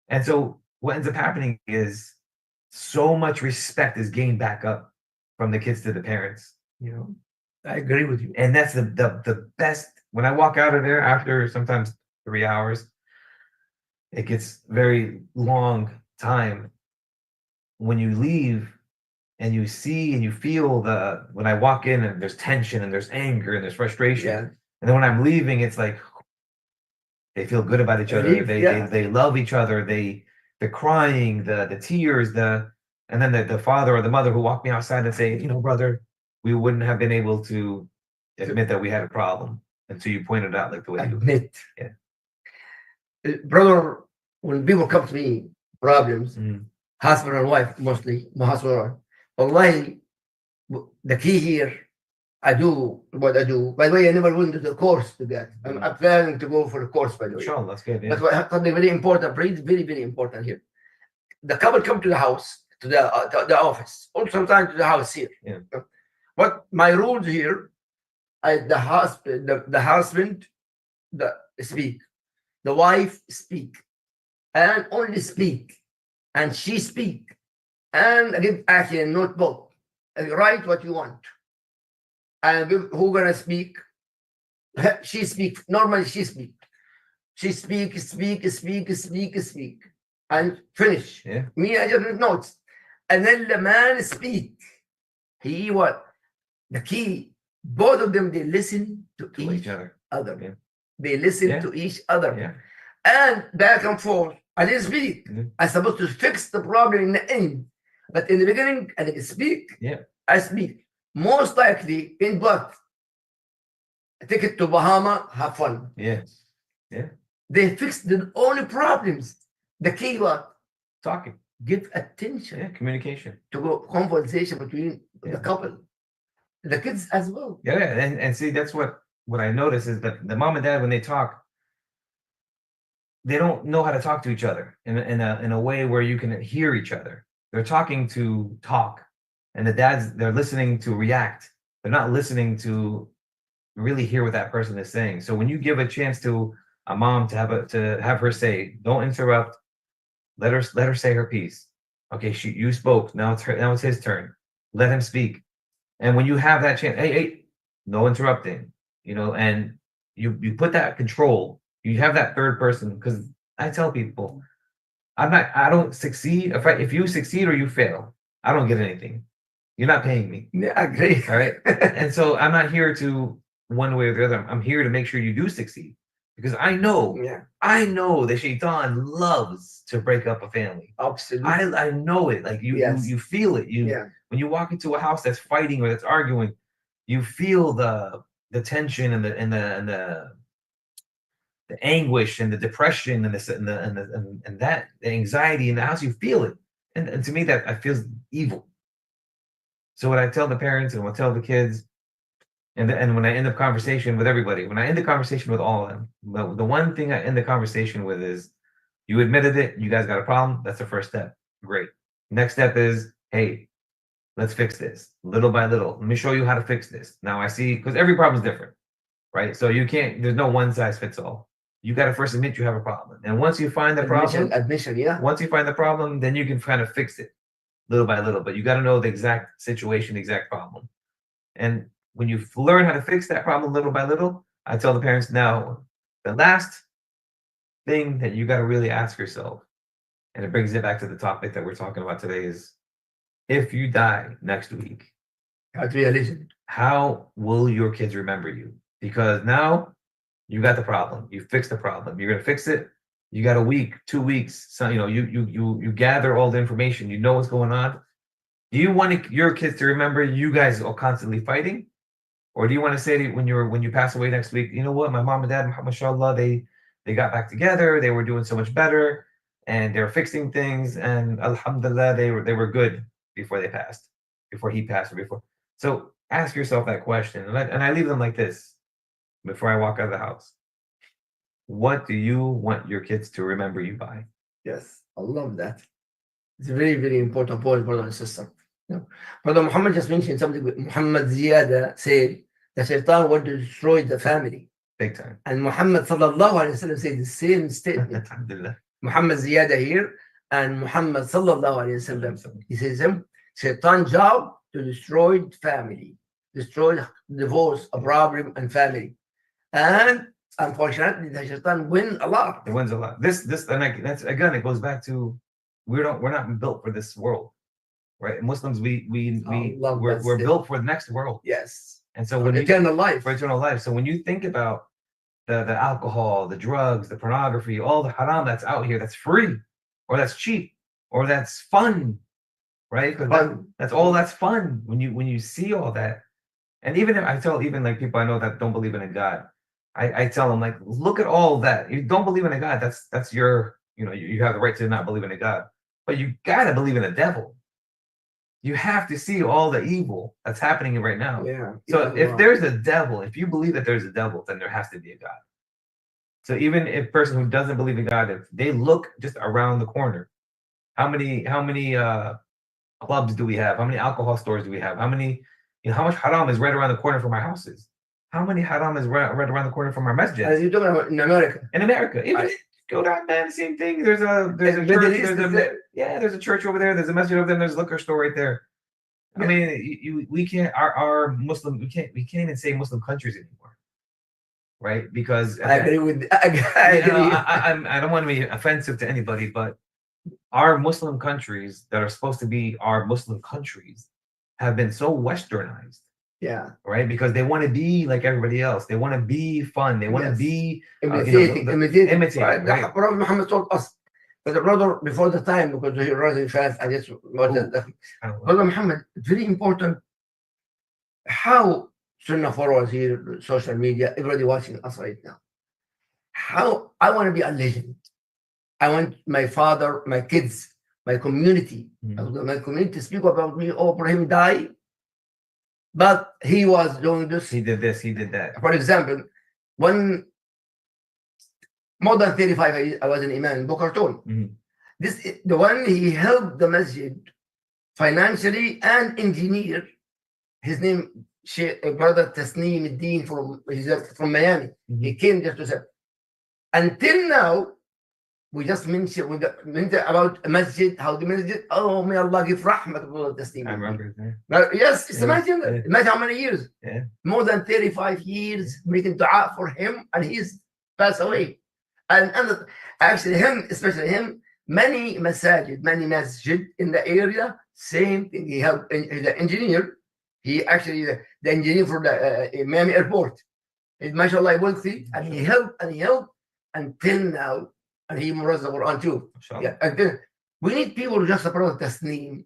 And so what ends up happening is so much respect is gained back up from the kids to the parents. You know, I agree with you. and that's the best. When I walk out of there after sometimes 3 hours, it gets very long time. When you leave and you see and you feel when I walk in and there's tension and there's anger and there's frustration. Yeah. And then when I'm leaving, it's like they feel good about each other. They love each other. The crying, the tears, and then the father or the mother who walk me outside and say, you know, brother, we wouldn't have been able to admit that we had a problem until you pointed out like the way you Admit. Yeah. Brother, when people come to me, problems, Mm. husband and wife mostly, my husband and wife, wallahi, the key here, I do what I do. By the way, I never went to the course to that. I'm planning to go for the course, by the way. Inshallah, that's good. Yeah. That's what something very important, very, very important here. The couple come to the house, to the office, or sometimes to the house here. Yeah. What my rules here, the husband speak, the wife speak, and only speak, and she speak, and I give actually a notebook, and write what you want. And who gonna speak? She speak. Normally she speak. She speak, and finish. Yeah. Me, I just notes. And then the man speak. He what? The key. Both of them, they listen to each other. Yeah. They listen Yeah. to each other. Yeah. And back and forth. I didn't speak. Mhm. I'm supposed to fix the problem in the end. But in the beginning, I didn't speak. Yeah. I speak. Most likely, in what? Take it to Bahama, have fun. Yeah. They fixed the only problems. The key what? Talking. Give attention Yeah. Communication. to go conversation between Yeah. the couple. The kids as well. Yeah. And see, that's what I notice is that the mom and dad, when they talk, they don't know how to talk to each other in a way where you can hear each other. They're talking to talk, and the dads, they're listening to react. They're not listening to really hear what that person is saying. So when you give a chance to a mom to have her say, don't interrupt, let her say her piece. Okay, you spoke. Now it's his turn. Let him speak. And when you have that chance, hey, no interrupting. You know, and you put that control. You have that third person, because I tell people, I don't succeed. If you succeed or you fail, I don't get anything. You're not paying me. Yeah, I agree. All right. And so I'm not here to one way or the other. I'm here to make sure you do succeed, because I know that Shaitan loves to break up a family. Absolutely. I know it. Like you feel it. When you walk into a house that's fighting or that's arguing, you feel the tension and the anguish and the depression and the anxiety in the house. You feel it, and to me that feels evil. So what I tell the parents and what I tell the kids, and when I end the conversation with everybody, when I end the conversation with all of them, the one thing I end the conversation with is, you admitted it, you guys got a problem. That's the first step. Great. Next step is, hey, Let's fix this little by little. Let me show you how to fix this. Now I see, because every problem is different, right? So you can't, there's no one size fits all. You got to first admit you have a problem. And once you find the problem, admission, yeah. once you find the problem, then you can kind of fix it little by little. But you got to know the exact situation, the exact problem. And when you learn how to fix that problem little by little, I tell the parents now, the last thing that you got to really ask yourself, and it brings it back to the topic that we're talking about today, is if you die next week, how will your kids remember you? Because now you got the problem, you fixed the problem, you're gonna fix it. You got a week, 2 weeks, so you gather all the information, you know what's going on. Do you want your kids to remember you guys are constantly fighting, or do you want to say when you pass away next week, you know what, my mom and dad, mashallah, they got back together, they were doing so much better, and they were fixing things, and alhamdulillah, they were good before he passed, or before. So ask yourself that question, and I leave them like this before I walk out of the house. What do you want your kids to remember you by? Yes, I love that. It's a very, very important point, brother and sister. Brother Muhammad just mentioned something. Muhammad Ziyada said the shaitan want to destroy the family. Big time. And Muhammad sallallahu alaihi wasallam said the same statement. Alhamdulillah. Muhammad Ziyada here and Muhammad sallallahu alaihi wasallam. He says shaitan job to destroy family, destroy divorce, a problem, and family. And unfortunately, the shaitan wins a lot. It wins a lot. That's again, it goes back to we're not built for this world, right? Muslims, we're built for the next world. Yes. And so for eternal life. For eternal life. So when you think about the alcohol, the drugs, the pornography, all the haram that's out here, that's free, or that's cheap, or that's fun, right? That's fun when you see all that. And even if I tell like people I know that don't believe in a God, I tell them, like, look at all that. You don't believe in a God, that's your, you have the right to not believe in a God, but you gotta believe in a devil. You have to see all the evil that's happening right now. Yeah. So if there's a devil, if you believe that there's a devil, then there has to be a God. So even if a person who doesn't believe in God, if they look just around the corner, how many clubs do we have? How many alcohol stores do we have? How many, how much haram is right around the corner from our houses? How many haram is right around the corner from our masjids? As you're talking about in America. In America, even go down, man. Same thing. There's a church. There's a church over there. There's a masjid over there. And there's a liquor store right there. I mean, we can't. Our Muslim. We can't even say Muslim countries anymore, right? Because I agree with. I don't want to be offensive to anybody, but our Muslim countries that are supposed to be our Muslim countries have been so westernized. Yeah. Right? Because they want to be like everybody else. They want to be fun. They want to be imitating. Right? Prophet Muhammad told us, but the brother before the time, because he running fast, I just Brother Muhammad, very important. How Sunnahfollowers here, social media, everybody watching us right now. How I want to be a legend. I want my father, my kids, my community, my community to speak about me. Oh, Ibrahim died. But he was doing this. He did this. He did that. For example, more than 35 years, I was an imam in Bokarton. The one he helped the masjid financially and engineer. His name, Shaykh brother Tasneem Eddin from Miami. He came just to say. Until now, we just mentioned about a masjid, how the masjid, oh, may Allah give rahmat to Tasneem. I remember that. Yes, imagine how many years. Yeah. More than 35 years making dua for him, and he's passed away. And actually especially him, many masjid in the area, same thing. He helped the engineer. He actually the engineer for the Miami airport. He's mashallah wealthy, and he helped until now. And he memorized the Quran too. Yeah. And then we need people just about Tasneem,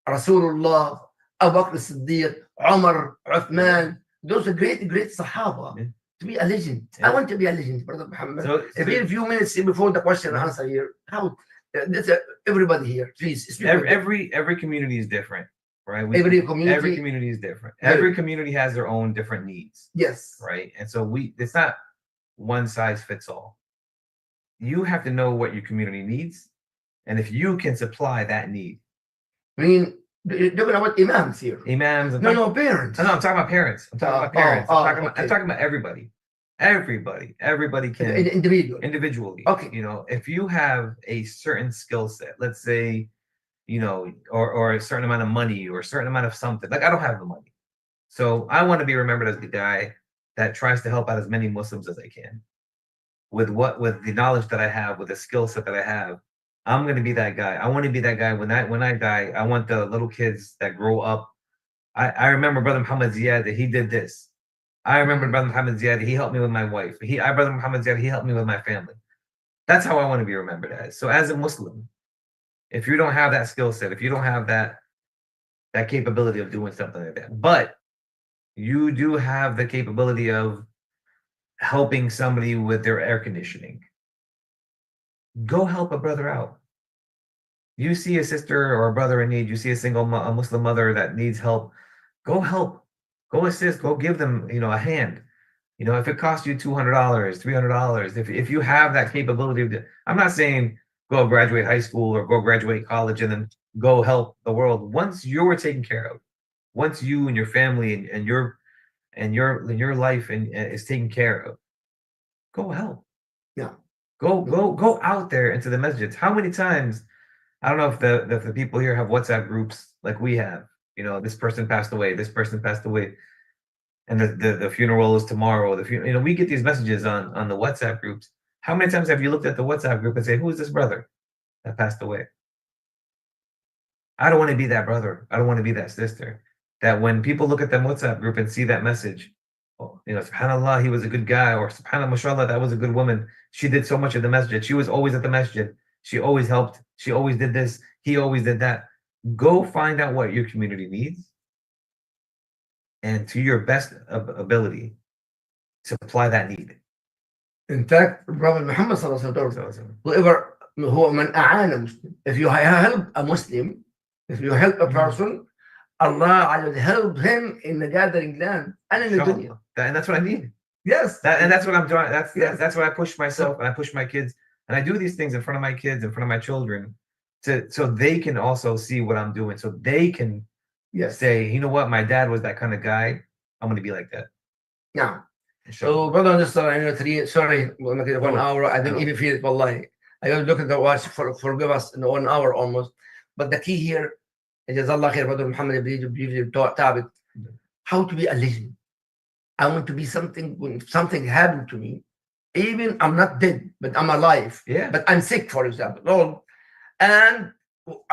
Rasulullah, Abu Bakr Siddiq, Umar, Uthman. Those are great Sahaba. To be a legend. I want to be a legend, Brother Muhammad. So a few minutes before the question and answer here. How everybody here, please. Every community is different, right? Every community is different. Every community has their own different needs. Yes. Right. And so it's not one size fits all. You have to know what your community needs, and if you can supply that need. I mean, You're talking about imams here. Imams. No, parents. No, I'm talking about parents. I'm talking about parents. I'm talking about everybody. Everybody can individually. Okay. You know, if you have a certain skill set, let's say, you know, or a certain amount of money or a certain amount of something. Like I don't have the money, so I want to be remembered as the guy that tries to help out as many Muslims as I can. With the knowledge that I have, with the skill set that I have, I'm gonna be that guy. I want to be that guy when I die. I want the little kids that grow up. I remember Brother Muhammad Ziyad that he did this. I remember Brother Muhammad Ziyad, he helped me with my wife. Brother Muhammad Ziyad, he helped me with my family. That's how I want to be remembered as. So as a Muslim, if you don't have that skill set, if you don't have that capability of doing something like that, but you do have the capability of helping somebody with their air conditioning, go help a brother out. You see a sister or a brother in need, you see a Muslim mother that needs help, go help, go assist, go give them, you know, a hand. You know, if it costs you $200, $300, if you have that capability I'm not saying go graduate high school or go graduate college and then go help the world. Once you're taken care of, once you and your family and your life is taken care of, go help. Yeah. Go out there into the masjids. How many times, I don't know if the people here have WhatsApp groups like we have. You know, this person passed away, and the funeral is tomorrow. You know, we get these messages on the WhatsApp groups. How many times have you looked at the WhatsApp group and say, who is this brother that passed away? I don't want to be that brother. I don't want to be that sister. That when people look at the WhatsApp group and see that message, oh, you know, subhanAllah, he was a good guy, or subhanAllah, mashallah, that was a good woman. She did so much of the masjid. She was always at the masjid. She always helped. She always did this. He always did that. Go find out what your community needs, and to your best ability, supply that need. In fact, Prophet Muhammad whoever هو من أعان Muslim. If you help a Muslim, if you help a person, Allah will help him in the gathering land and in the dunya. And that's what I need. Yes. And that's what I'm doing. That's what I push myself and I push my kids. And I do these things in front of my kids, in front of my children, so they can also see what I'm doing. So they can say, you know what, my dad was that kind of guy. I'm going to be like that. Yeah. So, brother and sister, I know sorry, we'll make it 1 hour. I think if you feel, wallahi, I was looking at the watch, forgive us in 1 hour almost. But the key here, Jazallah khair, Brother Muhammad, briefly topic, how to be a legend. I want to be something, when something happened to me, even I'm not dead, but I'm alive. Yeah. But I'm sick, for example. And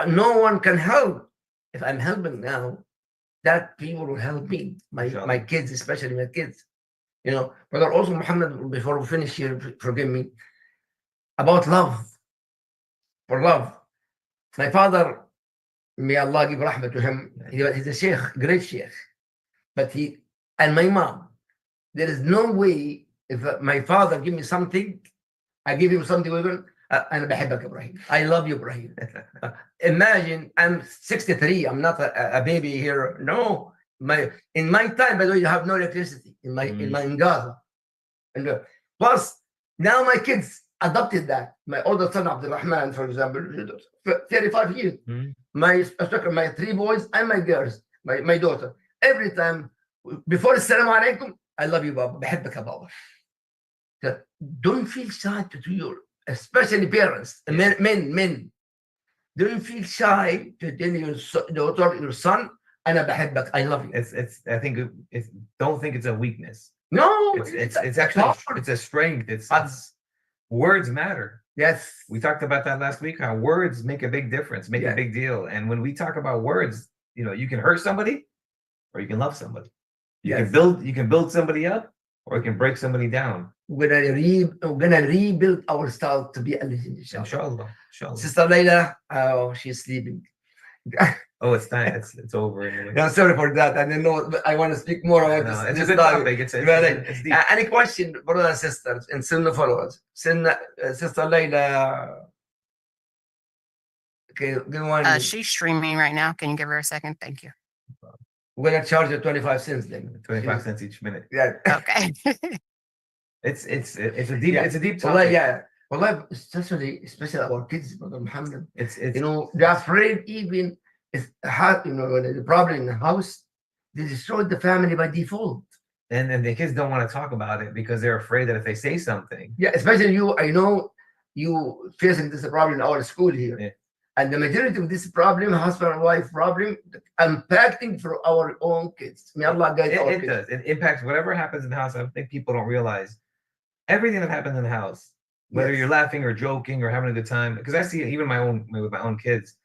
no one can help. If I'm helping now, that people will help me. My kids, especially my kids. You know, Brother also Muhammad, before we finish here, forgive me, about love. For love. My father, may Allah give rahmah to him, he's a sheikh, great sheikh. But and my mom, there is no way, if my father give me something, I give him something with him, أنا بحبك Ibrahim. I love you, Ibrahim. Imagine, I'm 63, I'm not a baby here. No. In my time, by the way, you have no electricity in Gaza. And plus, now my kids adopted that. My older son, Abdul Rahman, for example, 35 years. My 3 boys and my girls, my daughter. Every time, before Assalamu alaikum, I love you, Baba. بحبك يا Baba. Don't feel shy to do your, especially parents, men. Don't feel shy to tell your daughter, your son, أنا بحبك, I love you. I think don't think it's a weakness. No, it's actually it's a strength. It's words matter. Yes. We talked about that last week, how words make a big difference, make a big deal. And when we talk about words, you know, you can hurt somebody or you can love somebody. You can build somebody up or you can break somebody down. We're gonna rebuild ourselves to be a legend, Inshallah. Sister Layla, she's sleeping. Oh, it's time. It's over anyway. No, sorry for that. I didn't know. I want to speak more about this. It's a good topic. It's deep. Any question, brothers and sisters, and Sunnahfollowers? Sister Layla. Okay, give one. She's streaming right now. Can you give her a second? Thank you. We're gonna charge her 25 cents then. 25 cents each minute. Yeah. Okay. It's a deep topic. Well, especially about kids, Brother Muhammad. It's you know, they're afraid even it's hard, when the problem in the house, they destroyed the family by default. And the kids don't want to talk about it because they're afraid that if they say something, Yeah, especially you. I know you facing this problem in our school here. Yeah. And the majority of this problem, husband and wife problem, impacting for our own kids. May Allah guide our it kids. does. It impacts whatever happens in the house. I think people don't realize everything that happens in the house, whether Yes. you're laughing or joking or having a good time. Because I see it even with my own kids.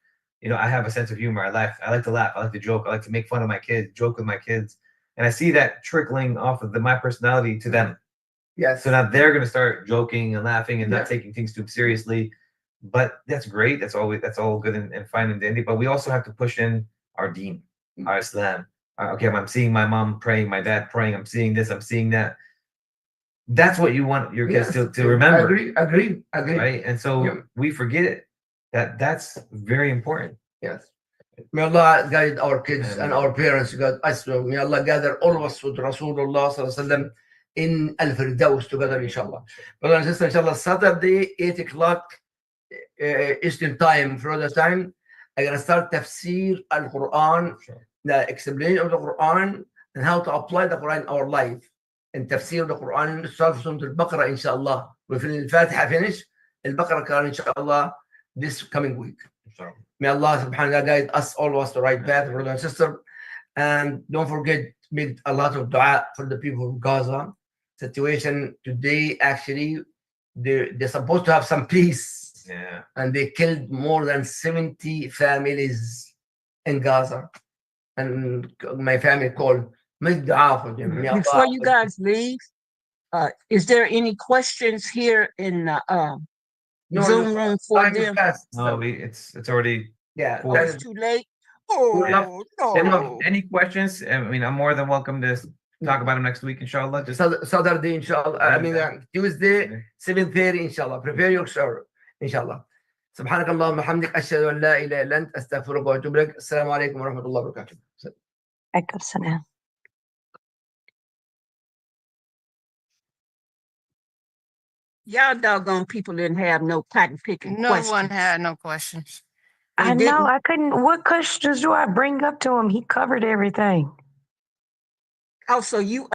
I have a sense of humor. I like to laugh. I like to joke. I like to make fun of my kids, joke with my kids. And I see that trickling off of my personality to them. Yes. So now they're going to start joking and laughing and Yeah. not taking things too seriously. But that's great. That's all good and fine and dandy. But we also have to push in our deen, our Islam. Okay, I'm seeing my mom praying, my dad praying. I'm seeing this. I'm seeing that. That's what you want your kids Yes. to remember. Agree. Right? And so Yeah. we forget that that's very important. Yes. May Allah guide our kids Amen. and our parents, guide us. May Allah gather all of us with Rasulullah sallallahu alaihi wasallam in Al-Firdaus together, inshallah. Brother and sister, inshallah, Saturday, 8 o'clock Eastern time, further time, I'm going to start tafsir al-Quran, the explanation of the Quran, and how to apply the Quran in our life. And tafsir the Quran, start from the Baqarah, inshallah. We finish Al-Fatiha, finish Al-Baqarah, Quran, inshallah, this coming week. May Allah subhanahu wa ta'ala guide us, all of us, the right path, brother and sister. And don't forget, make a lot of dua for the people of Gaza. Situation today, actually, they're supposed to have some peace. Yeah. And they killed more than 70 families in Gaza. And my family called, make dua for them. May Allah- Before you guys leave, is there any questions here in the No, Zoom room for time is them? past. No, it's already. Yeah, Cool. that It's is- too late? We love- Oh, no. Any questions? I mean, I'm more than welcome to talk about them next week, inshallah. Just Saturday, inshallah. I mean, Tuesday, 7:30, inshallah. Prepare your shower, inshallah. سبحانك اللهم وبحمدك أشهد أن لا إله إلا أنت أستغفرك وأتوب إليك. السلام عليكم ورحمة الله وبركاته. عليكم السلام. Y'all doggone people didn't have no patent picking No questions. one had no questions. They I know. didn't? I couldn't. What questions do I bring up to him? He covered everything. Oh, so you